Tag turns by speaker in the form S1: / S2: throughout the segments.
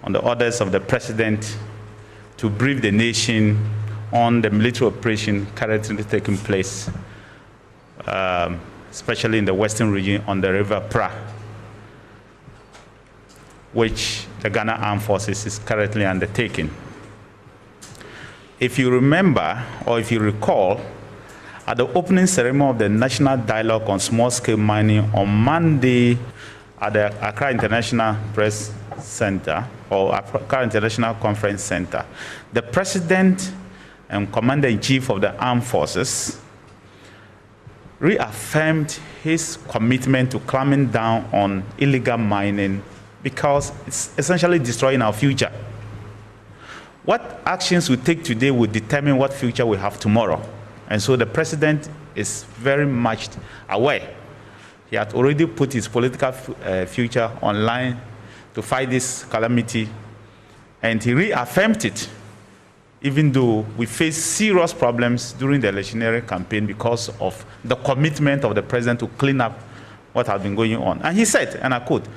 S1: on the orders of the President to brief the nation on the military operation currently taking place, especially in the western region on the River Pra, which the Ghana Armed Forces is currently undertaking. If you remember, or if you recall, at the opening ceremony of the National Dialogue on Small-Scale Mining on Monday at the Accra International Press Center, or Accra International Conference Center, the President and Commander-in-Chief of the Armed Forces reaffirmed his commitment to clamping down on illegal mining because it's essentially destroying our future. What actions we take today will determine what future we have tomorrow. And so the President is very much aware. He had already put his political future online to fight this calamity, and he reaffirmed it, even though we face serious problems during the electioneering campaign because of the commitment of the President to clean up what has been going on. And he said, and I quote,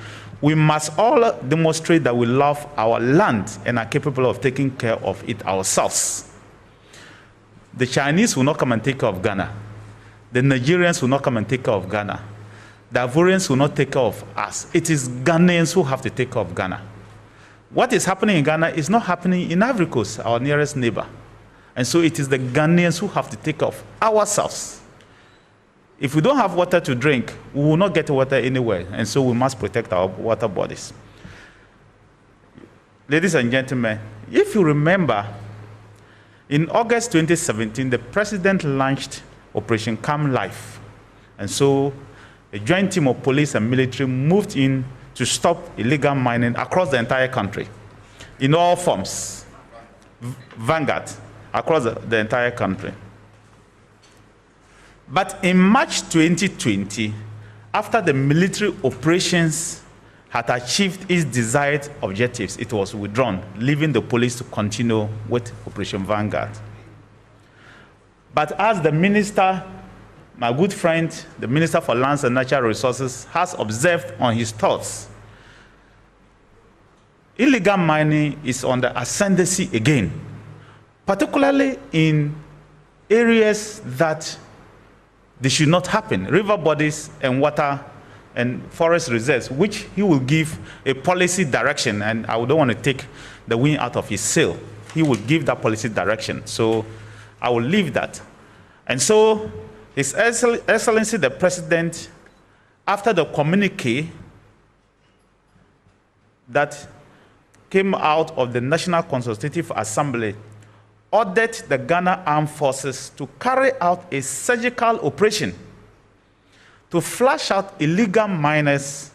S1: "We must all demonstrate that we love our land and are capable of taking care of it ourselves. The Chinese will not come and take care of Ghana. The Nigerians will not come and take care of Ghana. The Ivorians will not take care of us. It is Ghanaians who have to take care of Ghana. What is happening in Ghana is not happening in Ivory Coast, our nearest neighbor. And so it is the Ghanaians who have to take care of ourselves. If we don't have water to drink, we will not get water anywhere. And so we must protect our water bodies." Ladies and gentlemen, if you remember, in August 2017, the President launched Operation Calm Life. And so a joint team of police and military moved in to stop illegal mining across the entire country, in all forms, vanguard, across the entire country. But in March 2020, after the military operations had achieved its desired objectives, it was withdrawn, leaving the police to continue with Operation Vanguard. But as the minister, my good friend, the Minister for Lands and Natural Resources, has observed on his thoughts, illegal mining is on the ascendancy again, particularly in areas that they should not happen, river bodies and water and forest reserves, which he will give a policy direction, and I don't want to take the wind out of his sail. He will give that policy direction, so I will leave that. And so His Excellency the President, after the communique that came out of the National Consultative Assembly, ordered the Ghana Armed Forces to carry out a surgical operation to flush out illegal miners,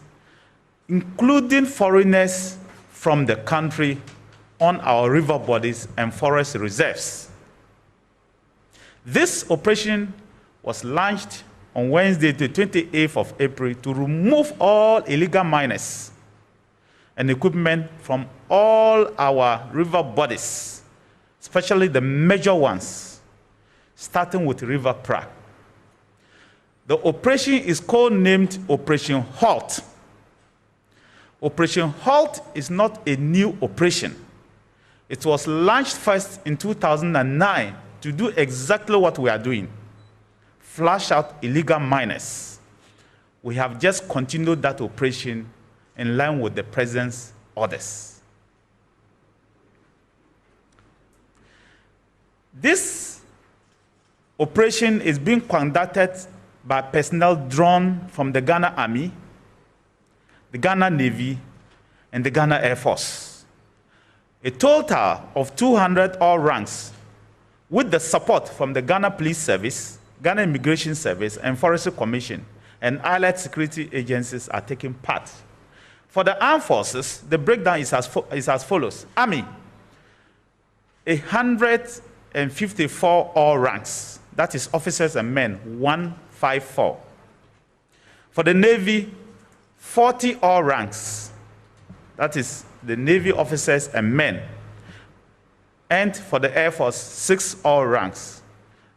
S1: including foreigners from the country, on our river bodies and forest reserves. This operation was launched on Wednesday, the 28th of April, to remove all illegal miners and equipment from all our river bodies, especially the major ones, starting with River Pra. The operation is codenamed Operation Halt. Operation Halt is not a new operation. It was launched first in 2009 to do exactly what we are doing: flush out illegal miners. We have just continued that operation in line with the President's orders. This operation is being conducted by personnel drawn from the Ghana Army, the Ghana Navy, and the Ghana Air Force. A total of 200 all ranks, with the support from the Ghana Police Service, Ghana Immigration Service, and Forestry Commission, and allied security agencies are taking part. For the armed forces, the breakdown is as follows. Army, 154 all ranks, that is officers and men, 154. For the Navy, 40 all ranks, that is the Navy officers and men. And for the Air Force, 6 all ranks.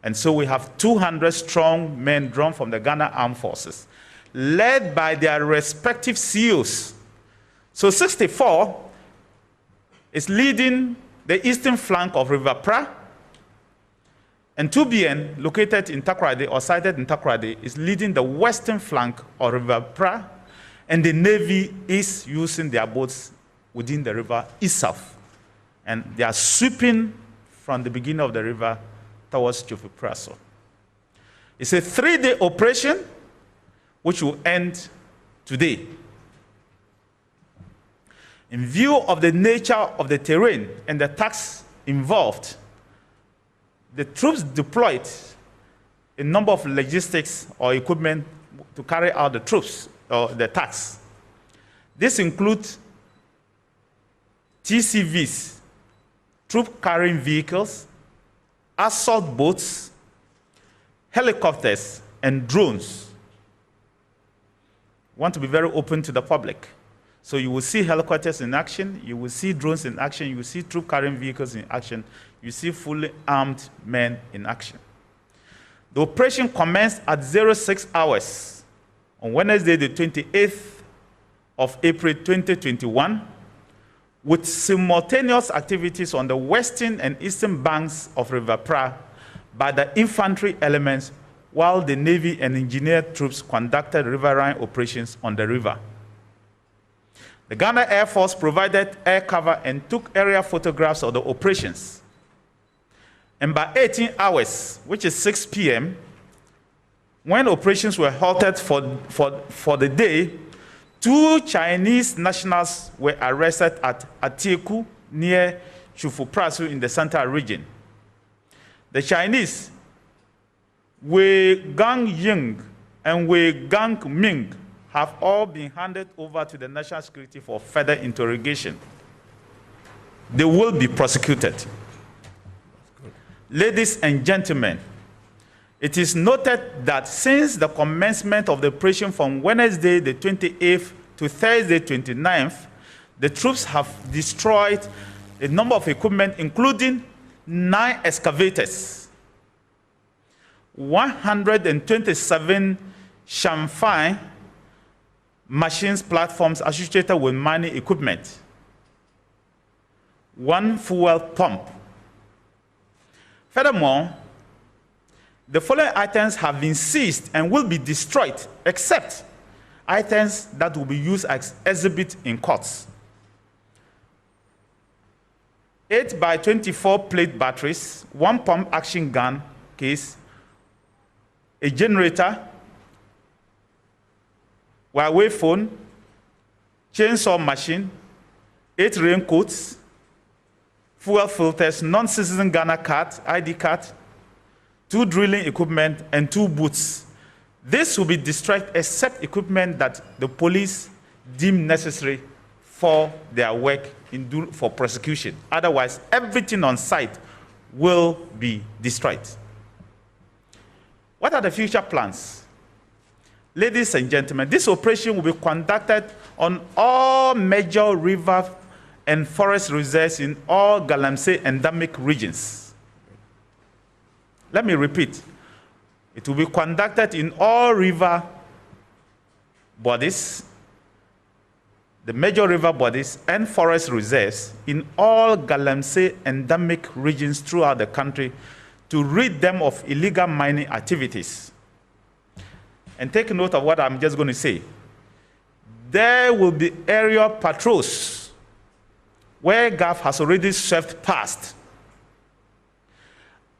S1: And so we have 200 strong men drawn from the Ghana Armed Forces, led by their respective CEOs. So 64 is leading the eastern flank of River Pra, and 2BN, located in Takoradi or sited in Takoradi, is leading the western flank of River Pra, and the Navy is using their boats within the river itself. And they are sweeping from the beginning of the river towards Chofi-Praso. It's a 3-day operation which will end today. In view of the nature of the terrain and the tasks involved, the troops deployed a number of logistics or equipment to carry out the troops or the tasks. This includes TCVs, troop carrying vehicles, assault boats, helicopters, and drones. We want to be very open to the public. So you will see helicopters in action, you will see drones in action, you will see troop carrying vehicles in action, you see fully armed men in action. The operation commenced at 06 hours on Wednesday, the 28th of April 2021, with simultaneous activities on the western and eastern banks of River Pra by the infantry elements, while the Navy and engineer troops conducted riverine operations on the river. The Ghana Air Force provided air cover and took aerial photographs of the operations. And by 18 hours, which is 6 p.m., when operations were halted for the day, 2 Chinese nationals were arrested at Atieku near Chofi-Praso in the central region. The Chinese, Wei Gang Ying and Wei Gang Ming, have all been handed over to the National Security for further interrogation. They will be prosecuted. Ladies and gentlemen, it is noted that since the commencement of the operation from Wednesday the 28th to Thursday 29th, the troops have destroyed a number of equipment, including 9 excavators, 127 chamfine machines, platforms associated with mining equipment, 1 fuel pump. Furthermore, the following items have been seized and will be destroyed, except items that will be used as exhibit in courts. 8 by 24 plate batteries, 1 pump action gun case, a generator, Huawei phone, chainsaw machine, 8 raincoats, fuel filters, non-citizen Ghana card, ID card, 2 drilling equipment, and 2 boots. This will be destroyed except equipment that the police deem necessary for their work for prosecution. Otherwise, everything on site will be destroyed. What are the future plans? Ladies and gentlemen, this operation will be conducted on all major river and forest reserves in all Galamsey endemic regions. Let me repeat. It will be conducted in all river bodies, the major river bodies and forest reserves in all Galamsey endemic regions throughout the country to rid them of illegal mining activities. And take note of what I'm just going to say. There will be aerial patrols where GAF has already swept past.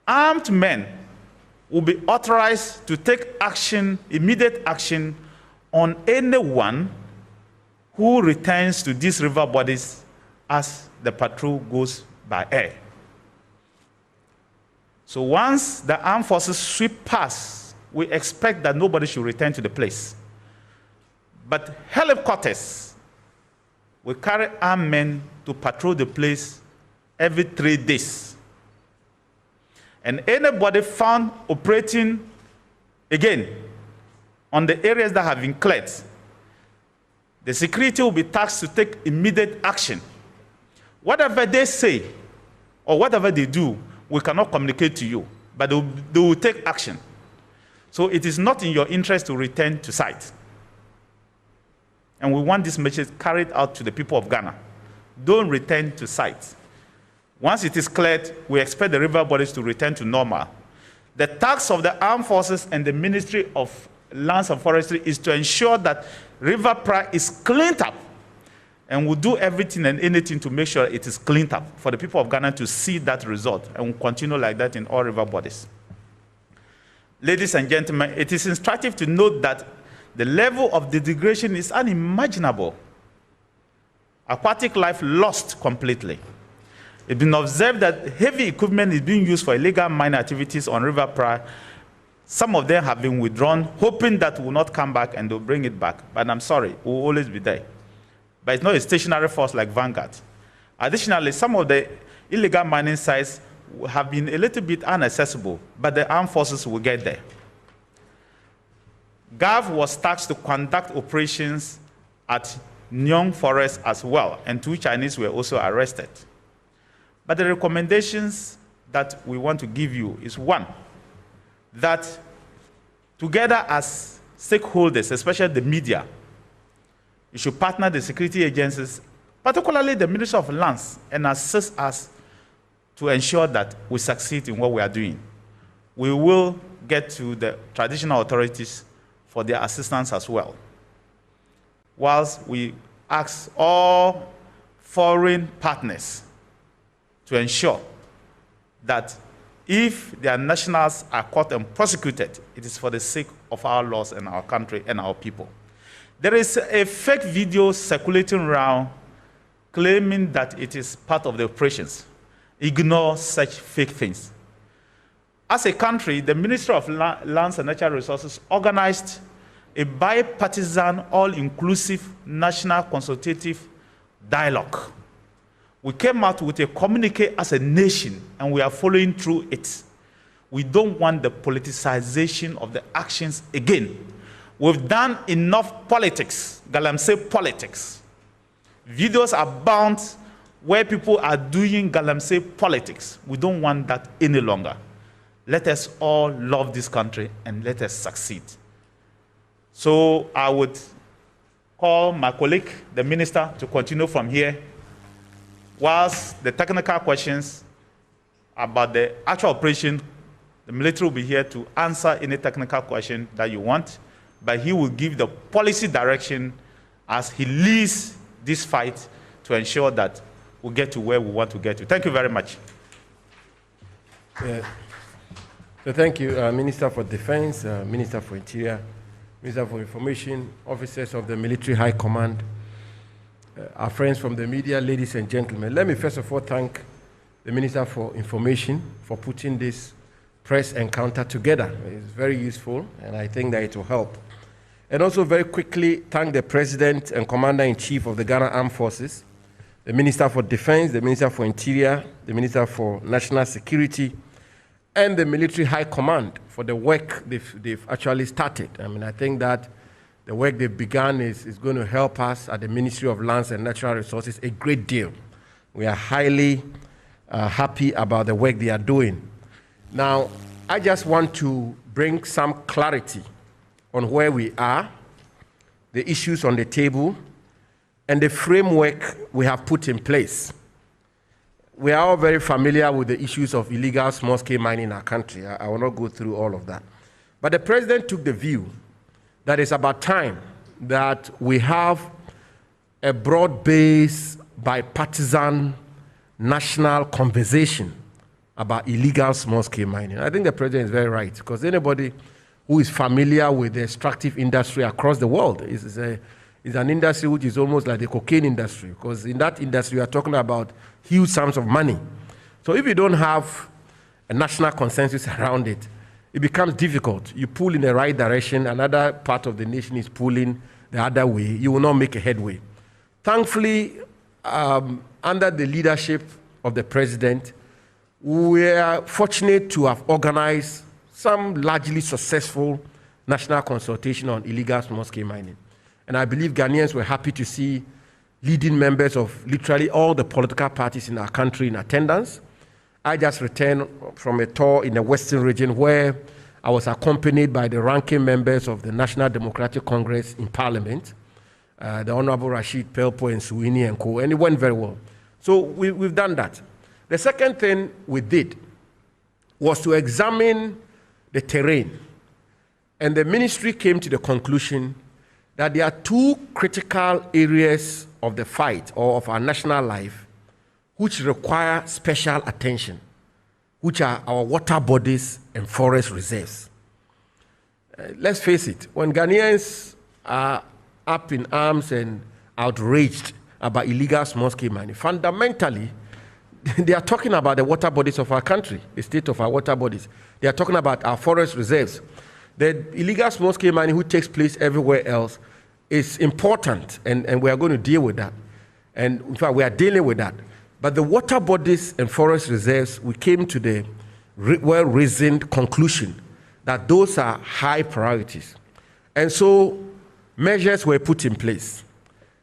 S1: Armed men will be authorized to take action, immediate action, on anyone who returns to these river bodies as the patrol goes by air. So once the armed forces sweep past, we expect that nobody should return to the place. But helicopters will carry armed men to patrol the place every 3 days. And anybody found operating, again, on the areas that have been cleared, the security will be tasked to take immediate action. Whatever they say or whatever they do, we cannot communicate to you, but they will take action. So it is not in your interest to return to site. And we want this message carried out to the people of Ghana. don't return to site. Once it is cleared, we expect the river bodies to return to normal. The task of the armed forces and the Ministry of Lands and Forestry is to ensure that River Pra is cleaned up, and we'll do everything and anything to make sure it is cleaned up for the people of Ghana to see that result, and we'll continue like that in all river bodies. Ladies and gentlemen, it is instructive to note that the level of degradation is unimaginable. Aquatic life lost completely. It's been observed that heavy equipment is being used for illegal mining activities on River Pra. Some of them have been withdrawn, hoping that will not come back and they'll bring it back. But I'm sorry, we'll always be there. But it's not a stationary force like Vanguard. Additionally, some of the illegal mining sites have been a little bit inaccessible, but the armed forces will get there. GAV was tasked to conduct operations at Nyong Forest as well, and 2 Chinese were also arrested. But the recommendations that we want to give you is, one, that together as stakeholders, especially the media, you should partner the security agencies, particularly the Ministry of Lands, and assist us to ensure that we succeed in what we are doing. We will get to the traditional authorities for their assistance as well. Whilst we ask all foreign partners to ensure that if their nationals are caught and prosecuted, it is for the sake of our laws and our country and our people. There is a fake video circulating around claiming that it is part of the operations. Ignore such fake things. As a country, the Ministry of Lands and Natural Resources organized a bipartisan, all-inclusive national consultative dialogue. We came out with a communique as a nation, and we are following through it. We don't want the politicization of the actions again. We've done enough politics, Galamsey politics. Videos are bound where people are doing Galamsey politics. We don't want that any longer. Let us all love this country and let us succeed. So I would call my colleague, the minister, to continue from here, whilst the technical questions about the actual operation, the military will be here to answer any technical question that you want, but he will give the policy direction as he leads this fight to ensure that we get to where we want to get to. Thank you very much.
S2: So thank you, Minister for Defense, Minister for Interior, Minister for Information, officers of the Military High Command, our friends from the media, ladies and gentlemen. Let me first of all thank the Minister for Information for putting this press encounter together. It's very useful, and I think that it will help. And also very quickly thank the President and Commander-in-Chief of the Ghana Armed Forces, the Minister for Defense, the Minister for Interior, the Minister for National Security, and the Military High Command for the work they've actually started. I mean, I think that the work they've begun is going to help us at the Ministry of Lands and Natural Resources a great deal. We are highly happy about the work they are doing. Now, I just want to bring some clarity on where we are, the issues on the table, and the framework we have put in place. We are all very familiar with the issues of illegal small-scale mining in our country. I will not go through all of that. But the President took the view that it's about time that we have a broad-based, bipartisan, national conversation about illegal small-scale mining. I think the President is very right, because anybody who is familiar with the extractive industry across the world is an industry which is almost like the cocaine industry, because in that industry we are talking about huge sums of money. So if you don't have a national consensus around it, it becomes difficult. You pull in the right direction, another part of the nation is pulling the other way, you will not make a headway. Thankfully, under the leadership of the President, we are fortunate to have organized some largely successful national consultation on illegal small-scale mining. And I believe Ghanaians were happy to see leading members of literally all the political parties in our country in attendance. I just returned from a tour in the Western region where I was accompanied by the ranking members of the National Democratic Congress in Parliament. the Honorable Rashid Pelpo and Suwini and co, and it went very well. So we've done that. The second thing we did was to examine the terrain. And the ministry came to the conclusion that there are two critical areas of the fight or of our national life which require special attention, which are our water bodies and forest reserves. Let's face it, when Ghanaians are up in arms and outraged about illegal small-scale mining, fundamentally, they are talking about the water bodies of our country, the state of our water bodies. They are talking about our forest reserves. The illegal small-scale mining which takes place everywhere else is important, and we are going to deal with that. And in fact, we are dealing with that. But the water bodies and forest reserves, we came to the well-reasoned conclusion that those are high priorities. And so measures were put in place.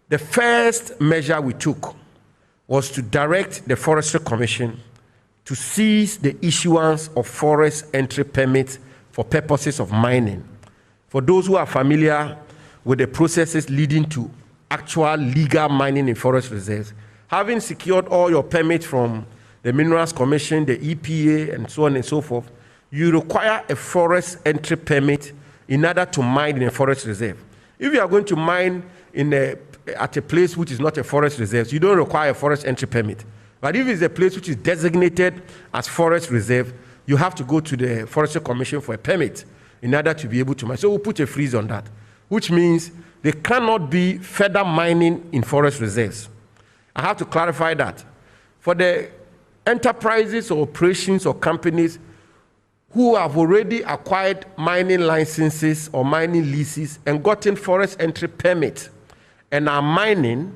S2: The first measure we took was to direct the Forestry Commission to cease the issuance of forest entry permits for purposes of mining. For those who are familiar with the processes leading to actual legal mining in forest reserves, having secured all your permits from the Minerals Commission, the EPA, and so on and so forth, you require a forest entry permit in order to mine in a forest reserve. If you are going to mine at a place which is not a forest reserve, you don't require a forest entry permit. But if it's a place which is designated as forest reserve, you have to go to the Forestry Commission for a permit in order to be able to mine. So we'll put a freeze on that, which means there cannot be further mining in forest reserves. I have to clarify that. For the enterprises or operations or companies who have already acquired mining licenses or mining leases and gotten forest entry permits and are mining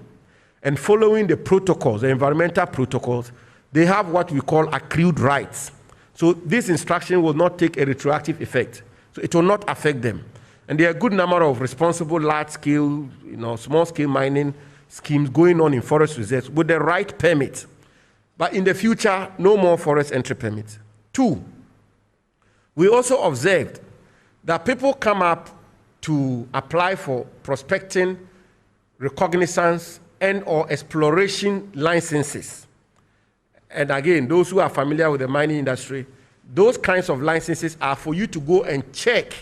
S2: and following the protocols, the environmental protocols, they have what we call accrued rights. So this instruction will not take a retroactive effect. So it will not affect them. And there are a good number of responsible large-scale, small-scale mining schemes going on in forest reserves with the right permit. But in the future, no more forest entry permits. 2, we also observed that people come up to apply for prospecting, recognizance, and or exploration licenses. And again, those who are familiar with the mining industry, those kinds of licenses are for you to go and check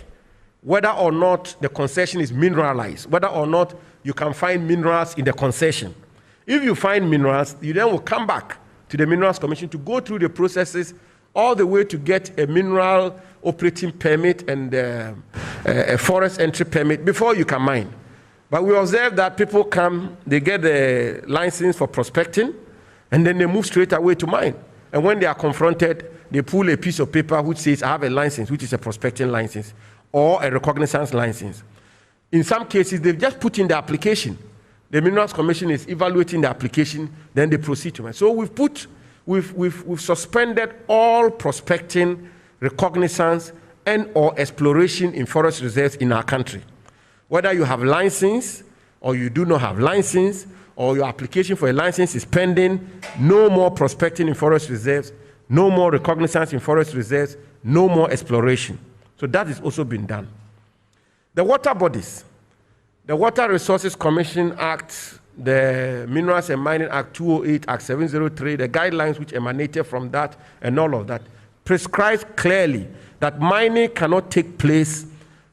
S2: whether or not the concession is mineralized, whether or not you can find minerals in the concession. If you find minerals, you then will come back to the Minerals Commission to go through the processes all the way to get a mineral operating permit and a forest entry permit before you can mine. But we observe that people come, they get the license for prospecting, and then they move straight away to mine. And when they are confronted, they pull a piece of paper which says, I have a license, which is a prospecting license, or a recognizance license. In some cases, they've just put in the application. The Minerals Commission is evaluating the application, then they proceed to mine. So we've suspended all prospecting, recognizance, and or exploration in forest reserves in our country. Whether you have license or you do not have license, or your application for a license is pending, no more prospecting in forest reserves, no more recognizance in forest reserves, no more exploration. So that has also been done. The water bodies, the Water Resources Commission Act, the Minerals and Mining Act 208, Act 703, the guidelines which emanated from that and all of that, prescribes clearly that mining cannot take place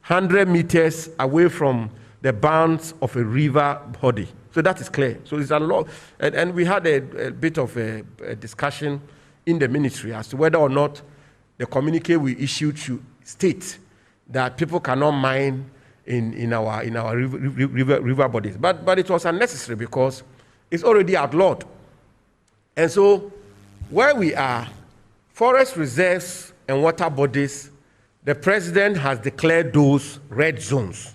S2: 100 meters away from the bounds of a river body. So that is clear. So it's a lot. And we had a bit of a discussion in the ministry as to whether or not the communique we issued should state that people cannot mine in our river bodies. But it was unnecessary because it's already outlawed. And so where we are, forest reserves and water bodies, the president has declared those red zones.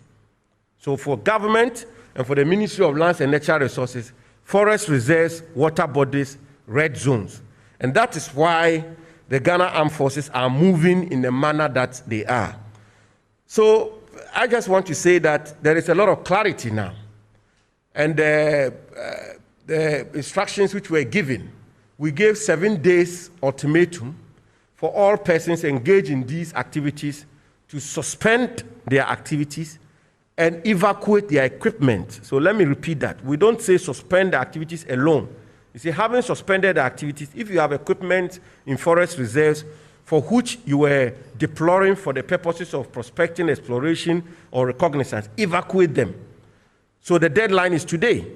S2: So for government and for the Ministry of Lands and Natural Resources, forest reserves, water bodies, red zones. And that is why the Ghana Armed Forces are moving in the manner that they are. So I just want to say that there is a lot of clarity now. And the instructions which were given, we gave 7 days ultimatum for all persons engaged in these activities to suspend their activities and evacuate their equipment. So let me repeat that. We don't say suspend the activities alone. You see, having suspended the activities, if you have equipment in forest reserves for which you were deploying for the purposes of prospecting, exploration, or reconnaissance, evacuate them. So the deadline is today.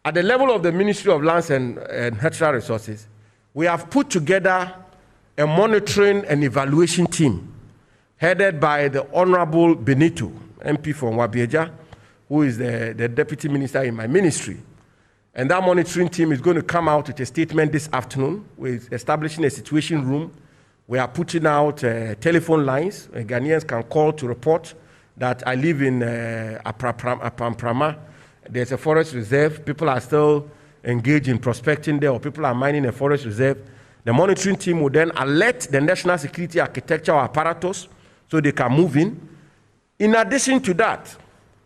S2: At the level of the Ministry of Lands and Natural Resources, we have put together a monitoring and evaluation team headed by the Honorable Benito, MP from Wabieja, who is the Deputy Minister in my ministry. And that monitoring team is going to come out with a statement this afternoon. We're establishing a situation room. We are putting out telephone lines. Ghanaians can call to report that I live in Apamprama. There's a forest reserve. People are still engaged in prospecting there, or people are mining a forest reserve. The monitoring team will then alert the national security architectural apparatus so they can move in. In addition to that,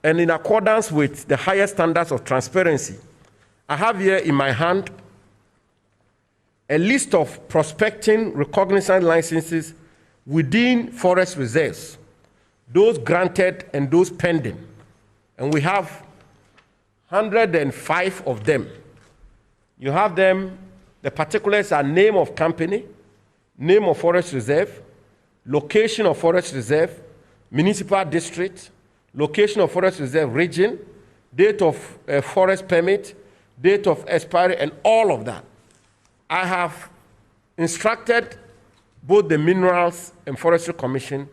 S2: and in accordance with the highest standards of transparency, I have here in my hand a list of prospecting recognizance licenses within forest reserves, those granted and those pending. And we have 105 of them. You have them, the particulars are name of company, name of forest reserve, location of forest reserve, municipal district, location of forest reserve region, date of forest permit, date of expiry, and all of that. I have instructed both the Minerals and Forestry Commission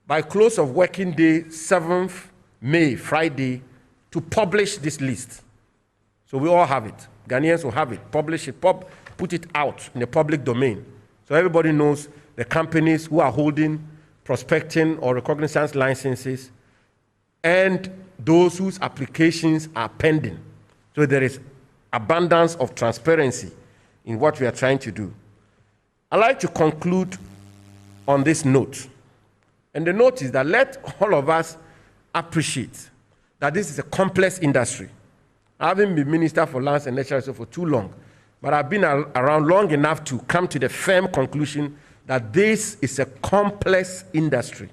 S2: by close of working day, 7th May, Friday, to publish this list. So we all have it. Ghanaians will have it. Publish it, put it out in the public domain. So everybody knows the companies who are holding prospecting or recognizance licenses and those whose applications are pending. So there is abundance of transparency in what we are trying to do. I'd like to conclude on this note. And the note is that let all of us appreciate that this is a complex industry. I haven't been Minister for Lands and Natural Resources for too long, but I've been around long enough to come to the firm conclusion that this is a complex industry.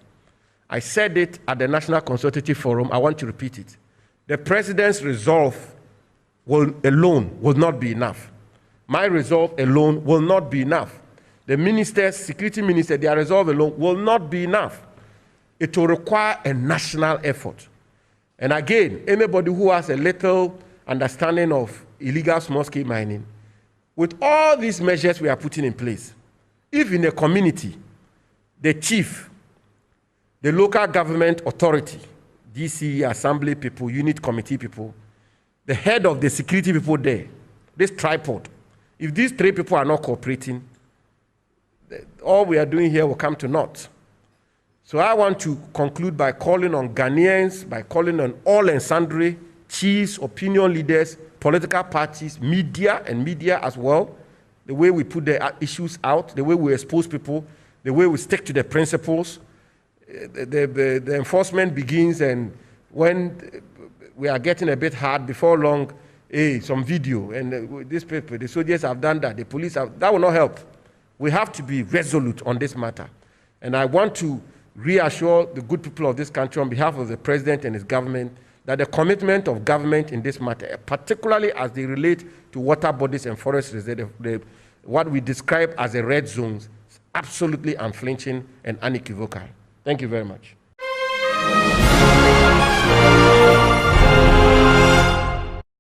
S2: I said it at the National Consultative Forum. I want to repeat it. The President's resolve alone will not be enough. My resolve alone will not be enough. The ministers, security minister, their resolve alone will not be enough. It will require a national effort. And again, anybody who has a little understanding of illegal small-scale mining, with all these measures we are putting in place, if in a community, the chief, the local government authority, DC, assembly people, unit committee people, the head of the security people there, this tripod, if these three people are not cooperating, all we are doing here will come to naught. So I want to conclude by calling on Ghanaians, by calling on all and sundry chiefs, opinion leaders, political parties, media, and media as well, the way we put the issues out, the way we expose people, the way we stick to the principles. The enforcement begins, and when we are getting a bit hard, before long, some video, and these people, the soldiers have done that, the police have, that will not help. We have to be resolute on this matter. And I want to reassure the good people of this country on behalf of the President and his government that the commitment of government in this matter, particularly as they relate to water bodies and forest reserves, what we describe as the red zones, is absolutely unflinching and unequivocal. Thank you very much.